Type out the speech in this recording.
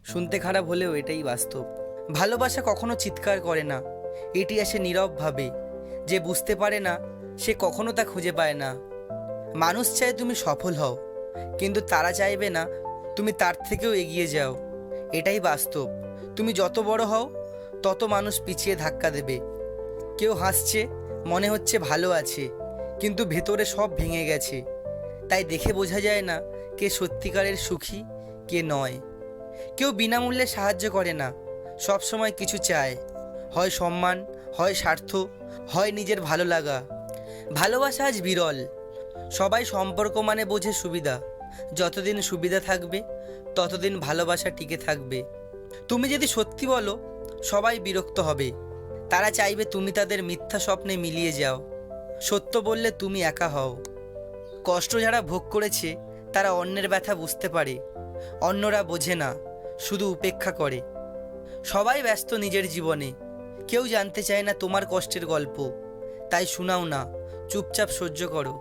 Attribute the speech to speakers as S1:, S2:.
S1: শুনতে খারাপ হলেও এটাই বাস্তব। ভালোবাসা কখনো চিৎকার করে না, এটি আসে নীরবভাবে। যে বুঝতে পারে না সে কখনো তা খুঁজে পায় না। মানুষ চায় তুমি সফল হও, কিন্তু তারা চাইবে না তুমি তার থেকেও এগিয়ে যাও। এটাই বাস্তব। তুমি যত বড় হও তত মানুষ পিছিয়ে ধাক্কা দেবে। কেউ হাসছে, মনে হচ্ছে ভালো আছে, কিন্তু ভেতরে সব ভেঙে গেছে। তাই দেখে বোঝা যায় না কে সত্যিকারের সুখী, কে নয়। কেউ বিনামূল্যে সাহায্য করে না, সব সময় কিছু চায়। হয় সম্মান, হয় স্বার্থ, হয় নিজের ভালো লাগা। ভালোবাসা আজ বিরল। সবাই সম্পর্ক মানে বোঝে সুবিধা। যতদিন সুবিধা থাকবে ততদিন ভালোবাসা টিকে থাকবে। তুমি যদি সত্যি বলো সবাই বিরক্ত হবে। তারা চাইবে তুমি তাদের মিথ্যা স্বপ্নে মিলিয়ে যাও। সত্য বললে তুমি একা হও। কষ্ট যারা ভোগ করেছে তারা অন্যের ব্যথা বুঝতে পারে। অন্যরা বোঝে না, শুধু উপেক্ষা করে। সবাই ব্যস্ত নিজের জীবনে, কেউ জানতে চায় না তোমার কষ্টের গল্প। তাই শোনাও না, চুপচাপ সহ্য করো।